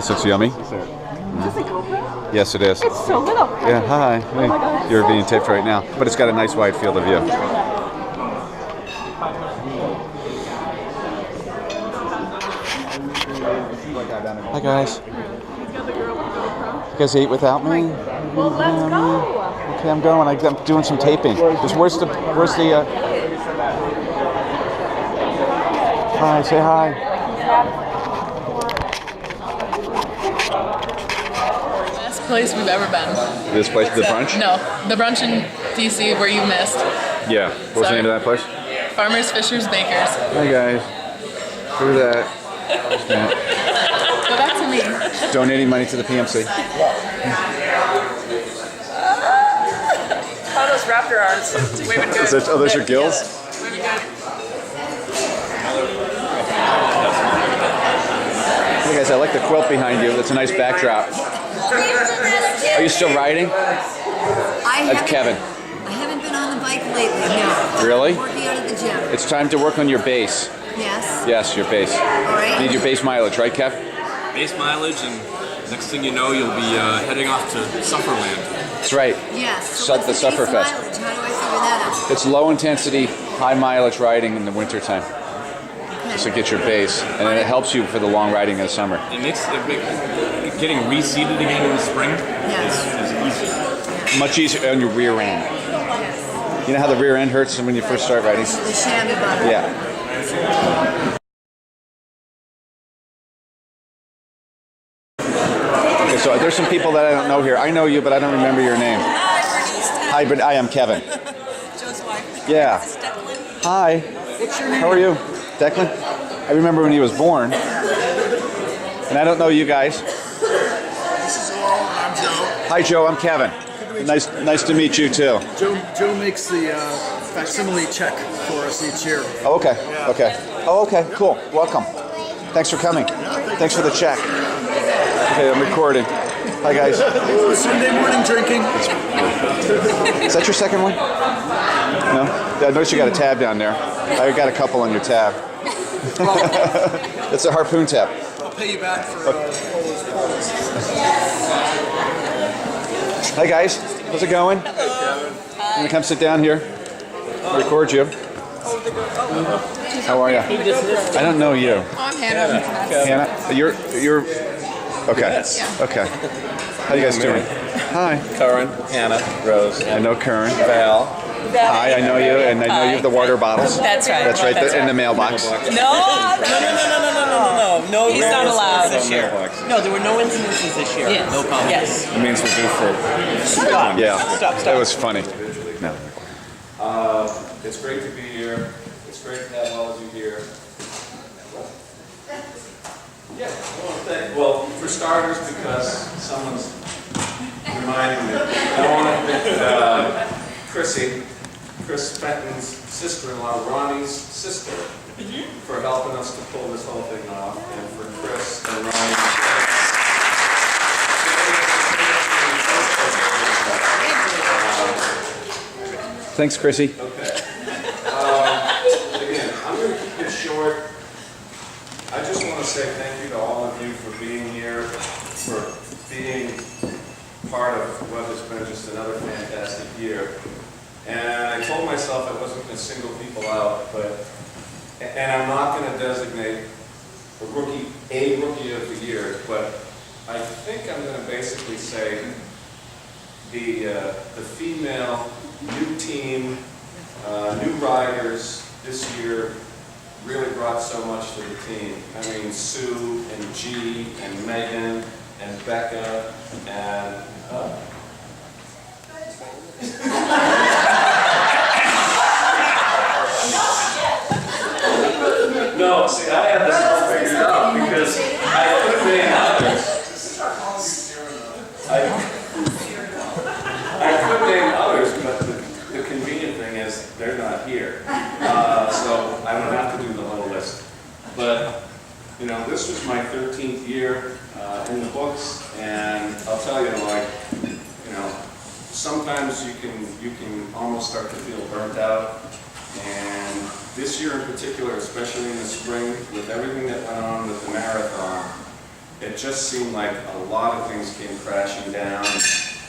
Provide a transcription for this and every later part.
This looks yummy. Is this a GoPro? Yes, it is. It's so little. Yeah, hi. Oh my gosh. You're being taped right now, but it's got a nice wide field of view. Hi guys. You guys ate without me? Well, let's go. Okay, I'm going. I'm doing some taping. Where's the Hi, say hi. Best place we've ever been. This place, the brunch? No, the brunch in DC where you missed. Yeah. What's the name of that place? Farmers, Fishers, Bakers. Hi guys. Who that? Yeah. Go back to me. Donating money to the PMC. Oh, those raptor arms. Waving good. Oh, those are gills? Waving good. Hey guys, I like the quilt behind you. That's a nice backdrop. Are you still riding? That's Kevin. I haven't been on the bike lately, no. Really? I'm working out at the gym. It's time to work on your base. Yes. Yes, your base. All right. Need your base mileage, right, Kev? Base mileage, and next thing you know, you'll be heading off to Sufferland. That's right. Yes. Suffer what's the base Fest. mileage? How do I figure that out? It's low intensity, high mileage riding in the wintertime. So get your base, and then it helps you for the long riding in the summer. Getting reseated again in the spring Yes. is easy. Much easier on your rear end. Yes. You know how the rear end hurts when you first start riding? The chamois butter. Yeah. Okay, so there's some people that I don't know here. I know you, but I don't remember your name. Hi, but I am Kevin. Joe's wife. Yeah. Hi. What's your name? How are you? Declan? I remember when he was born. And I don't know you guys. This is Laurel, and I'm Joe. Hi, Joe. I'm Kevin. Nice to meet you, too. Joe makes the facsimile check for us each year. Oh, okay. Okay. Oh, okay. Cool. Welcome. Thanks for coming. Thanks for the check. Okay, I'm recording. Hi, guys. Sunday morning drinking. Is that your second one? No? I noticed you got a tab down there. I got a couple on your tab. It's a harpoon tab. I'll pay you back for all those polls. Hi, guys. How's it going? I'm going to come sit down here. Record you. How are you? I don't know you. Oh, I'm Hannah. Hannah? You're... Okay. Okay. How you guys doing? Hi. Curran, Hannah, Rose, I know Kern. Val. Hi, I know you, and I know you have the water bottles. That's right. That's right, in the mailbox. No. No, He's not allowed this year. No, there were no incidences this year. Yes. No comment. Yes. It means we're due for. Stop. Yeah. Stop. It was funny. No. It's great to be here. It's great to have all of you here. Yeah, well, for starters, because someone's reminding me. I want to thank Chris Fenton's sister-in-law, Ronnie's sister, for helping us to pull this whole thing off, and for Chris and Ronnie. Thanks, Chrissy. Okay. Again, I'm going to keep it short. I just want to say thank you to all of you for being here, for being part of what has been just another fantastic year. And I told myself I wasn't going to single people out, and I'm not going to designate a rookie of the year, but I think I'm going to basically say the female new team, new riders this year really brought so much to the team. I mean, Sue and G and Megan and Becca and no, see, I had this all figured out because I could name others. I could name others, but the convenient thing is they're not here. So I don't have to do the whole list. But, you know, this was my 13th year in the books, and I'll tell you, like, you know, sometimes you can almost start to feel burnt out. And this year in particular, especially in the spring, with everything that went on with the marathon, it just seemed like a lot of things came crashing down.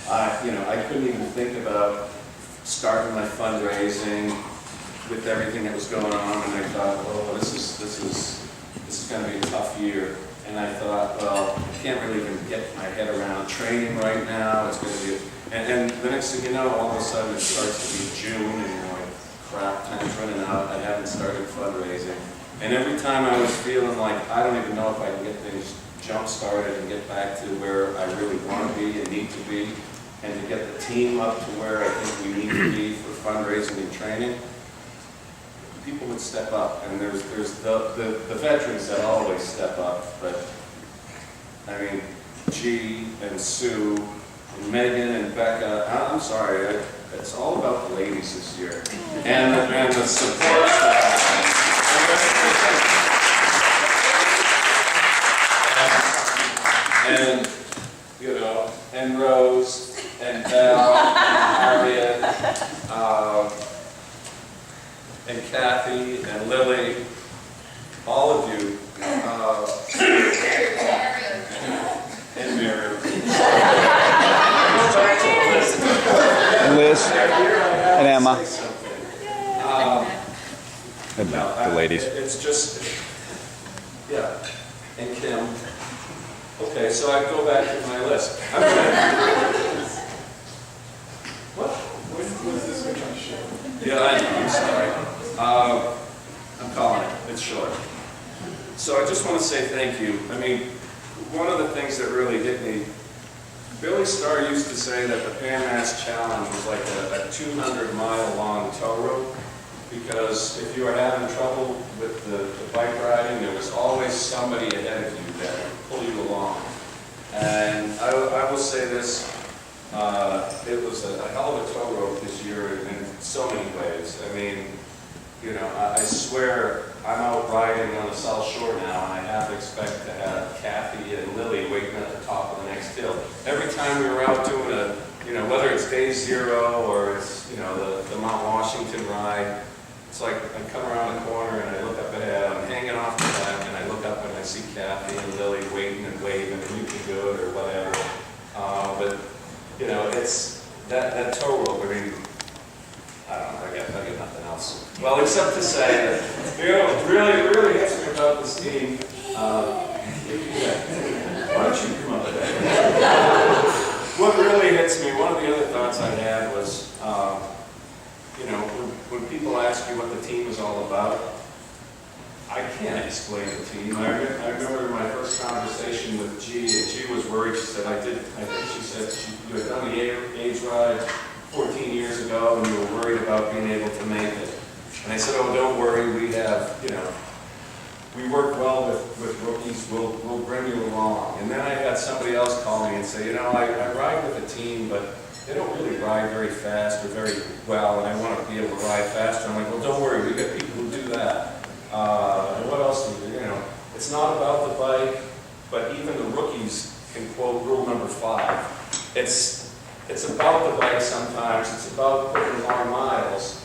I couldn't even think about starting my fundraising with everything that was going on, and I thought, oh, this is going to be a tough year. And I thought, well, I can't really even get my head around training right now. It's going to be, and the next thing you know, all of a sudden it starts to be June, and you're like, crap, time's running out. I haven't started fundraising. And every time I was feeling like I don't even know if I can get things jump started and get back to where I really want to be and need to be, and to get the team up to where I think we need to be for fundraising and training, people would step up. And there's the veterans that always step up, but I mean, G and Sue and Megan and Becca, I'm sorry, it's all about the ladies this year. And the support staff. And, and Rose, and Belle, and Harriet, and Kathy, and Lily, all of you, and Mary. And Liz. And Emma. And the ladies. It's just, yeah, and Kim. Okay, so I go back to my list. What? What is this going to show? Yeah, I know, I'm sorry. I'm calling it. It's short. So I just want to say thank you. I mean, one of the things that really hit me, Billy Starr used to say that the Pan Mass Challenge was like a 200-mile-long tow rope, because if you were having trouble with the bike riding, there was always somebody ahead of you that would pull you along. And I will say this, it was a hell of a tow rope this year in so many ways. I mean, I swear I'm out riding on the South Shore now, and I have to expect to have Kathy and Lily waiting at the top of the next hill. Every time we were out doing whether it's day 0 or it's, the Mount Washington ride, it's like I come around the corner and I look up ahead, I'm hanging off the back, and I look up and I see Kathy and Lily waiting and waving, and you can do it or whatever. But, it's that tow rope, I mean, I don't know, I got nothing else. Well, except to say that, what really hits me about this team, why don't you come up with that? What really hits me, one of the other thoughts I had was, when people ask you what the team is all about, I can't explain the team. I remember my first conversation with G, and G was worried. She said, I think she said, you had done the age ride 14 years ago, and you were worried about being able to make it. And I said, oh, don't worry, we have, we work well with rookies, we'll bring you along. And then I had somebody else call me and say, I ride with a team, but they don't really ride very fast or very well, and I want to be able to ride faster. I'm like, well, don't worry, we got people who do that. And what else do you do? It's not about the bike, but even the rookies can quote rule number 5. It's about the bike sometimes, it's about putting long miles,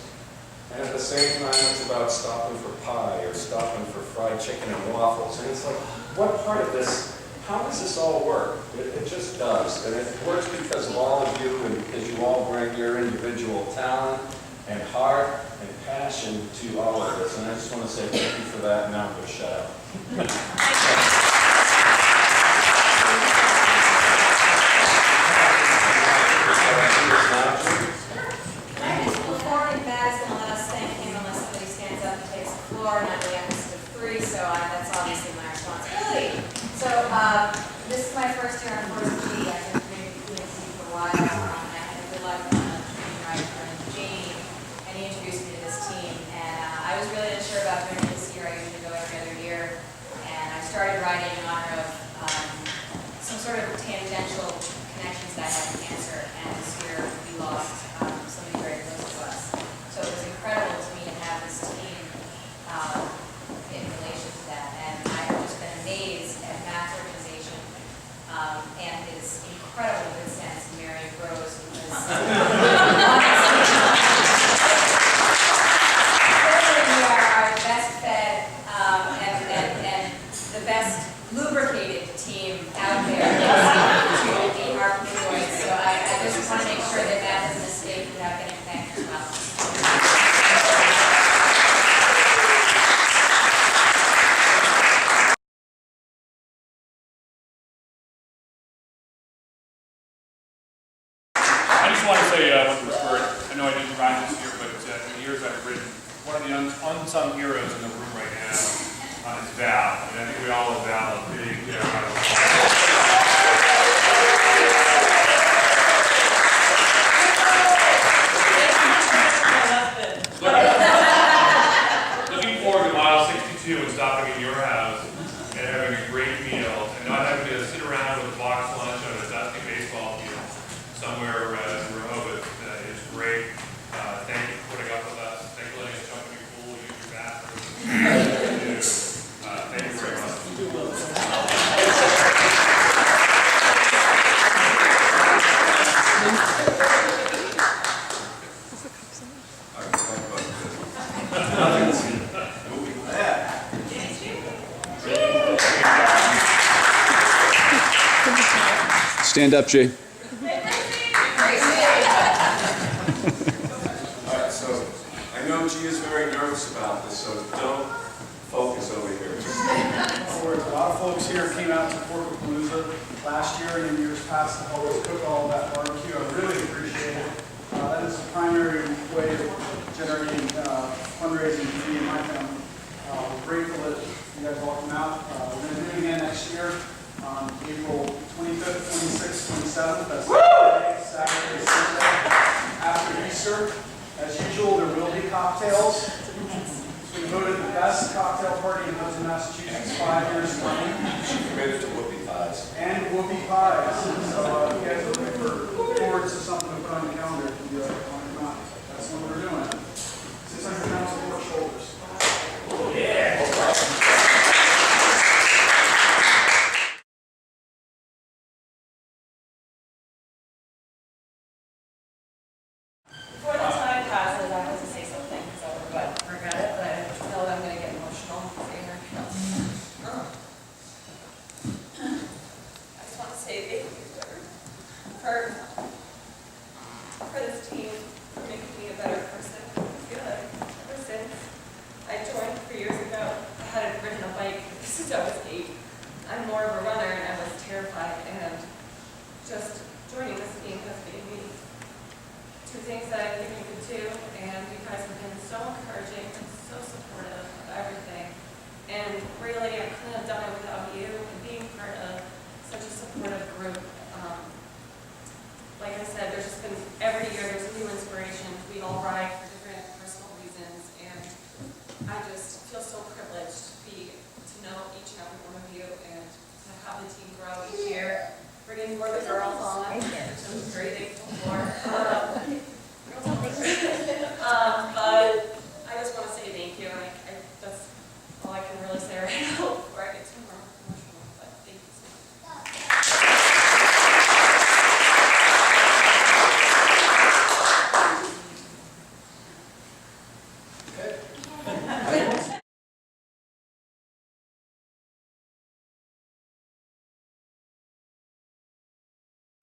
and at the same time it's about stopping for pie or stopping for fried chicken and waffles. And it's like, what part of this, how does this all work? It just does, and it works because of all of you, and because you all bring your individual talent and heart and passion to all of this. And I just want to say thank you for that, and now I'm going to shut up. Before we pass, and let us thank him unless somebody stands up and takes the floor, and I believe I'm Mr. Free, so that's obviously my responsibility. So this is my first year on Forza-G. I've been doing PNC for a while, and I had a good luck on a training ride for Jamie, and he introduced me to this team. And I was really unsure about doing it this year. I usually go every other year, and I started riding in honor of some sort of tangential connections that I had to cancer, and this year we lost somebody very close to us. So it was incredible to me to have this team in relation to that, and I've just been amazed at Matt's organization and his incredible good sense in marrying Rose, because clearly we are the best fed and the best lubricated team of the unsung heroes in the room right now is Val. I think we all owe Val a big round of applause. Looking forward to mile 62 and stopping in your house and having a great meal and not having to sit around with a box lunch on a dusty baseball field somewhere in Rehoboth. It's great. Thank you for putting up with us. Thank you for letting us jump in your pool, use your bathroom. Thank you very much. Stand up, Jay. All right, so I know G is very nervous about this, so don't focus over here. A lot of folks here came out to Forza-G last year and in years past to help us cook all that barbecue. I really appreciate it. That is the primary way of generating fundraising for me and my family. We're grateful that you guys all come out. We're going to do it again next year on April 25th, 26th, 27th. That's Saturday, Sunday. After Easter, as usual, there will be cocktails. We voted the best cocktail party in Hudson, Massachusetts 5 years running. She committed to whoopie pies. And whoopie pies. So if you guys are looking forward to something to put on the calendar, if you want to come out. That's what we're doing. 600 pounds of pork shoulders. Before the time passes, I have to say something, but forget it, but I know that I'm going to get emotional. I just want to say thank you for this team, for making me a better person. I feel like ever since I joined 3 years ago, I hadn't ridden a bike since I was 8. I'm more of a runner and I was terrified, and just joining this team has made me two things that I think you could do, and you guys have been so encouraging and so supportive of everything. And really, I couldn't have done it without you and being part of such a supportive group. Like I said, there's just been, every year there's a new inspiration. We all ride for different personal reasons, and I just feel so privileged to know each and every one of you and to have the team grow each year, bringing more of the girls on, which I'm very thankful for. But I just want to say thank you, and that's all I can really say right now before I get too more emotional, but thank you so much.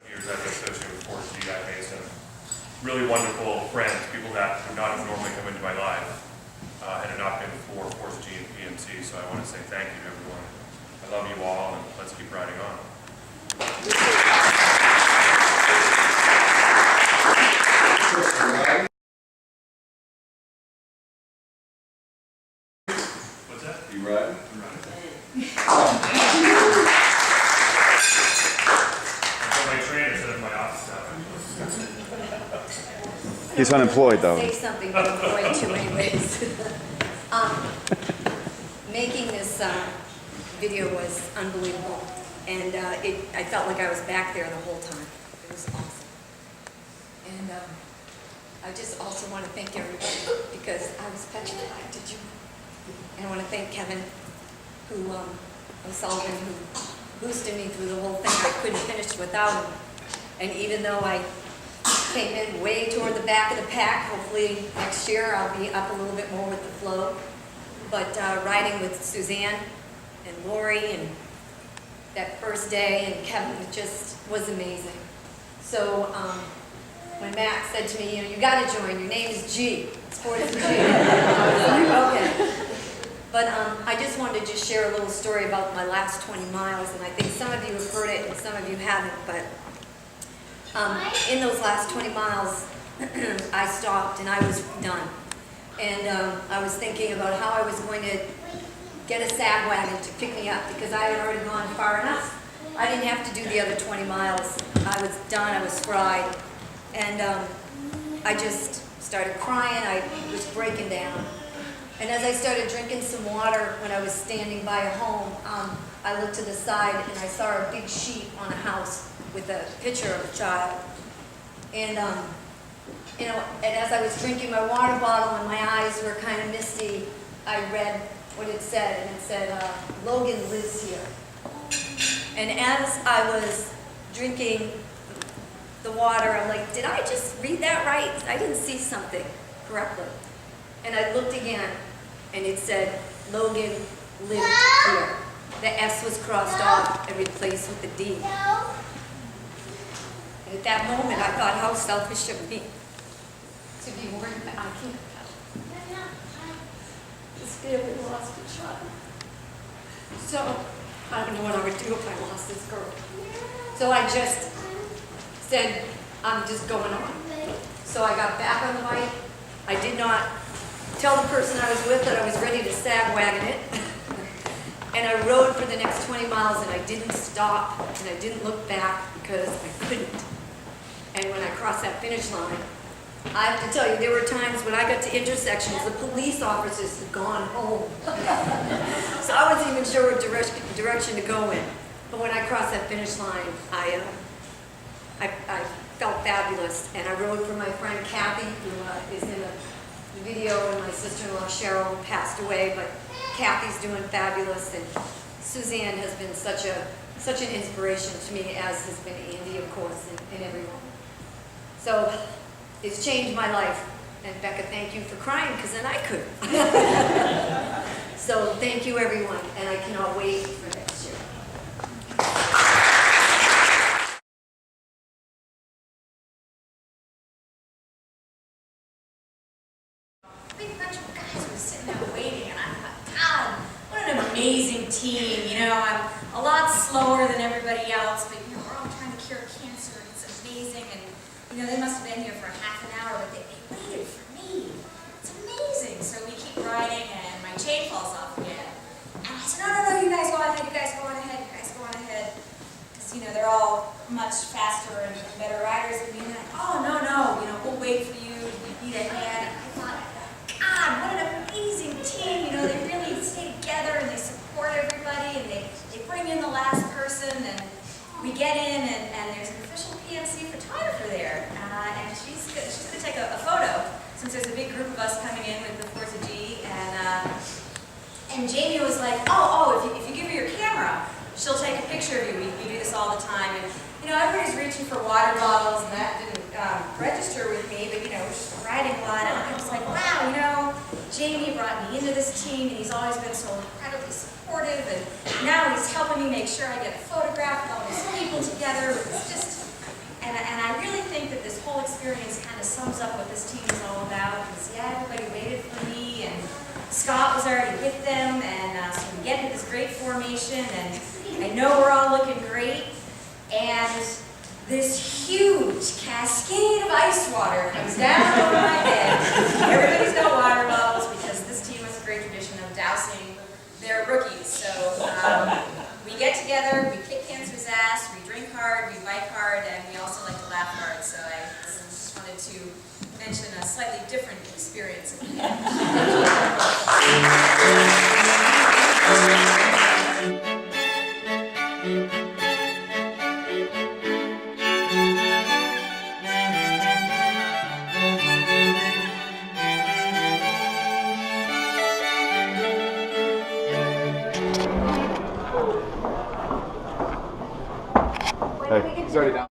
Years as an associate with Forza-G, I made some really wonderful friends, people that would not have normally come into my life had it not been for Forza-G and PMC. So I want to say thank you to everyone. I love you all, and let's keep riding on. What's that? You riding? I'm my trainer set up my office now. He's unemployed, though. Say something, but I'm going to anyways. Making this video was unbelievable, and I felt like I was back there the whole time. It was awesome. And I just also want to thank everybody, because I was petrified to join. And I want to thank Kevin, O'Sullivan, who boosted me through the whole thing. I couldn't finish without him. And even though I came in way toward the back of the pack, hopefully next year I'll be up a little bit more with the flow. But riding with Suzanne and Lori and that first day and Kevin, it just was amazing. So when Matt said to me, you got to join, your name is G, it's Forza-G. I was like, okay. But I just wanted to just share a little story about my last 20 miles, and I think some of you have heard it and some of you haven't, but in those last 20 miles, I stopped and I was done. And I was thinking about how I was going to get a sag wagon to pick me up because I had already gone far enough. I didn't have to do the other 20 miles. I was done, I was fried. And I just started crying, I was breaking down. And as I started drinking some water when I was standing by a home, I looked to the side and I saw a big sheet on a house with a picture of a child. And you know, and as I was drinking my water bottle and my eyes were kind of misty, I read what it said, and it said, Logan lives here. And as I was drinking the water, I'm like, did I just read that right? I didn't see something correctly. And I looked again, and it said, Logan lived here. The S was crossed off and replaced with the D. And at that moment, I thought, how selfish of me to be worried that I can't help. This family lost a child. So, I don't know what I would do if I lost this girl. So I just said, I'm just going on. So I got back on the bike. I did not tell the person I was with that I was ready to sag wagon it. And I rode for the next 20 miles and I didn't stop and I didn't look back because I couldn't. And when I crossed that finish line, I have to tell you, there were times when I got to intersections, the police officers had gone home. So I wasn't even sure what direction to go in. But when I crossed that finish line, I felt fabulous. And I rode for my friend Kathy, who is in a video, and my sister-in-law Cheryl passed away, but Kathy's doing fabulous. And Suzanne has been such an inspiration to me, as has been Andy, of course, and everyone. So it's changed my life. And Becca, thank you for crying, because then I couldn't. So thank you, everyone, and I cannot wait for next year. Big bunch of guys were sitting there waiting, and I thought, God, what an amazing team. You know, I'm a lot slower than everybody else, but you know, we're all trying to cure cancer, and it's amazing. And you know, they must have been here for half an hour, but they waited for me. It's amazing. So we keep riding, and my chain falls off again. And I said, no, you guys go on ahead, you guys go on ahead, you guys go on ahead. Because, you know, they're all much faster and better riders than me. And they're like, oh, no, you know, we'll wait for you, we need a hand. And I thought, God, what an amazing team. You know, they really stay together, and they support everybody, and they bring in the last person, and we get in, and there's an official PNC photographer there, and she's going to take a photo, since there's a big group of us coming in with the Forza-G, and Jamie was like, if you give her your camera, she'll take a picture of you. We do this all the time, and you know, everybody's reaching for water bottles, and that didn't register with me, but you know, we're just riding a lot, and I was like, wow, you know, Jamie brought me into this team, and he's always been so incredibly supportive, and now he's helping me make sure I get a photograph with all these people together. It's just, and I really think that this whole experience kind of sums up what this team is all about, because yeah, everybody waited for me, and Scott was already with them, and so we get into this great formation, and I know we're all looking great, and this huge cascade of ice water comes down over my head. Everybody's got water bottles, because this team has a great tradition of dousing their rookies. So we get together, we kick cancer's ass, we drink hard, we bike hard, and we also like to laugh hard. So I just wanted to mention a slightly different experience. Hey, he's already down.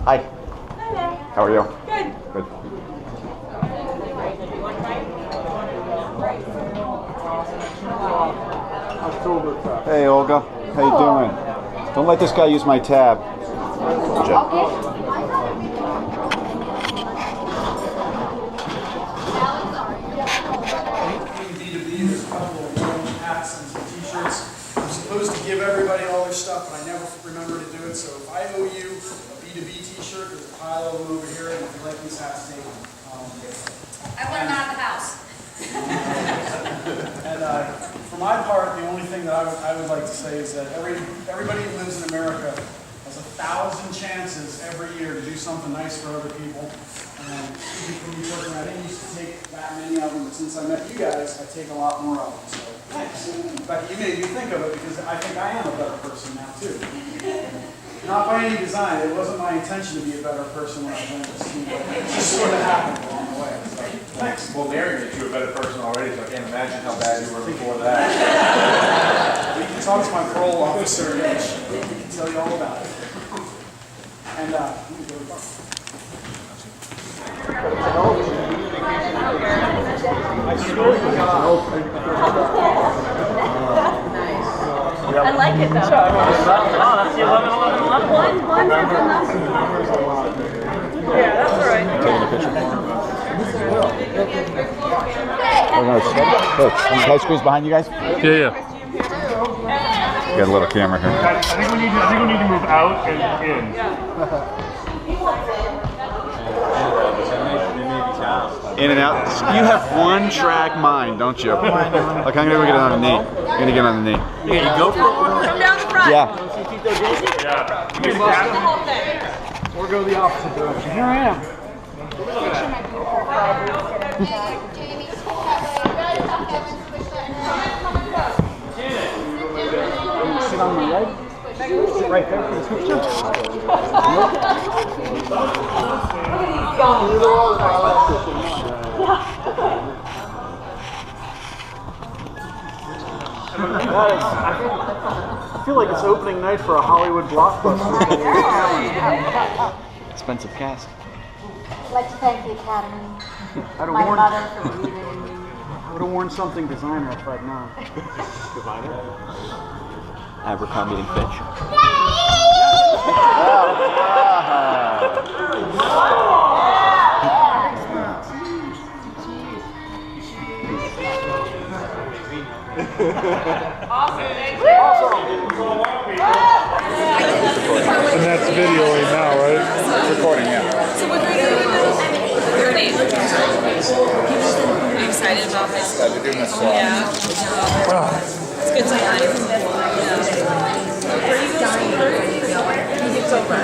Hi. Hello. How are you? Good. Good. Hey, Olga. How you doing? Don't let this guy use my tab. There's a couple of orange hats and some t-shirts. I'm supposed to give everybody all their stuff, but I never remember to these hats taken. I want them out of the house. And for my part, the only thing that I would like to say is that everybody who lives in America has 1,000 chances every year to do something nice for other people. And speaking from you, children, I didn't used to take that many of them, but since I met you guys, I take a lot more of them. So thanks. In fact, you made me think of it because I think I am a better person now too. Not by any design. It wasn't my intention to be a better person when I went to school. It just sort of happened along the way. So thanks. Well, Mary made you a better person already, so I can't imagine how bad you were before that. You can talk to my parole officer and he can tell you all about it. And let me go to the bar. I like it though. Oh, that's the 11, 11, 11. One Yeah, that's all right. Can I squeeze behind you guys? Yeah. Got a little camera here. I think we need to move out and in. In and out. You have one track mind, don't you? Okay, I'm gonna go get on the knee. I'm gonna get on the knee. Yeah, you go for it. Come down the front. Yeah. Or go the opposite direction. Here I am. Sit on my right. Sit right there for the picture. I feel like it's opening night for a Hollywood blockbuster. Expensive cast. I'd like to thank the Academy, I'd my have mother for believing in me. worn something designer if I'd known. Abercrombie and Fitch. And that's videoing now, right? It's recording, yeah. So what grade are you in? Third age. Are you excited about this? They're doing this Yeah. It's good time. Where do you go? It's over.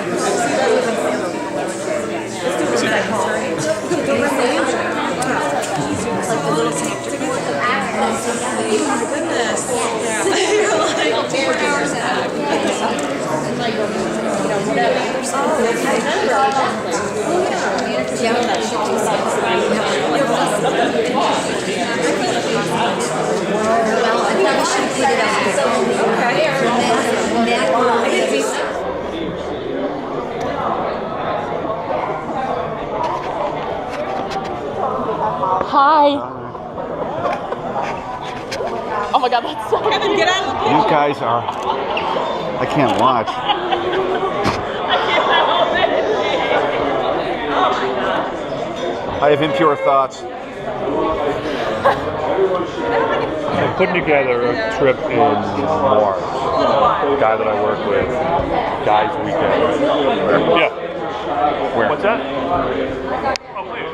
Like the little connector. Oh my goodness. You're like 4 hours out. Hi. Oh my God, that's so Kevin, get out of the picture. You guys are. I can't watch. I have impure thoughts. I'm putting together a trip in March. The guy that I work with, Guy's Weekend. Yeah. Where? What's that? Oh, please.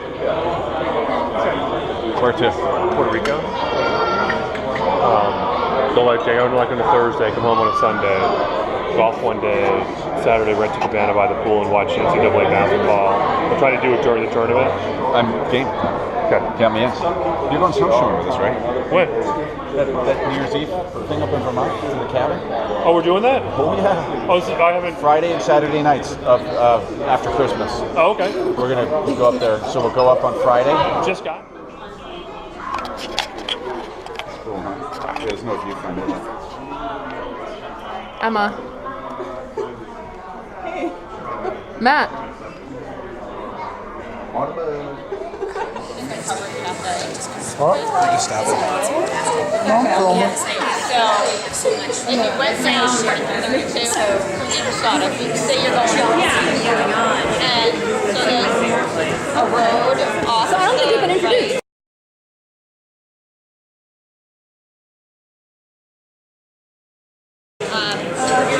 Where to? Puerto Rico. Go like day out like on a Thursday, come home on a Sunday, golf one day, Saturday rent a cabana by the pool and watch NCAA basketball. I'll try to do it during the tournament. I'm game. Okay. Count me in. You're going snowshoeing with us, right? When? That New Year's Eve thing up in Vermont to the cabin? Oh, we're doing that? Oh, yeah. Oh, I haven't. Friday and Saturday nights of after Christmas. Oh, okay. We're going to go up there. So we'll go up on Friday. Just got. Cool, huh? There's no viewfinder. Emma. Hey. Matt. So, if you went down part 32, shot up, you can say you're going on. And so there's a road off. So I don't think you've been introduced.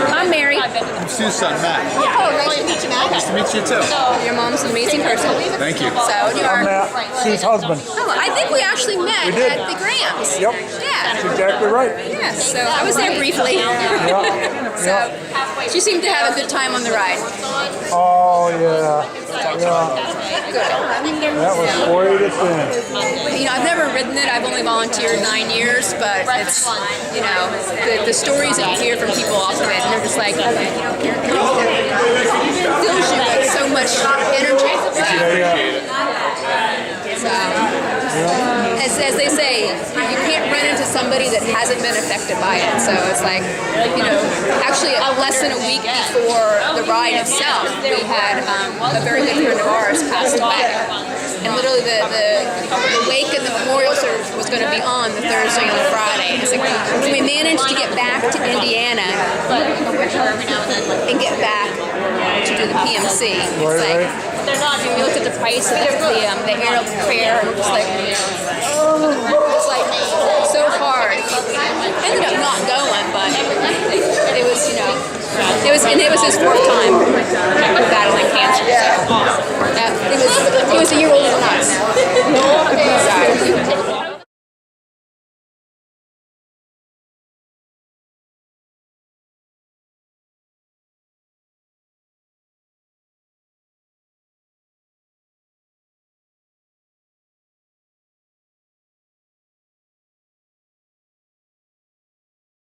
I'm Mary. I'm Sue's son, Matt. Oh, nice to meet you, Matt. Nice to meet you too. Your mom's an amazing person. Thank you. So you are. Sue's husband. Oh, I think we actually met at the Grams. Yep. Yeah. That's exactly right. Yes. So I was there briefly. So she seemed to have a good time on the ride. Oh, yeah. That was great at the end. You know, I've never ridden it. I've only volunteered 9 years, but it's, you know, the stories that you hear from people off of it, and they're just like, it fills you with so much energy. So, as they say, you can't run into somebody that hasn't been affected by it. So it's like, you know, actually less than a week before the ride itself, we had a very good friend of ours passed away. And literally the wake and the memorial service was going to be on the Thursday and the Friday. It's like, we managed to get back to Indiana and get back to do the PMC. It's like, you look at the price of the aerial fare, and it's like, it's like so hard. Ended up not going, but it was, you know, it was his 4th time.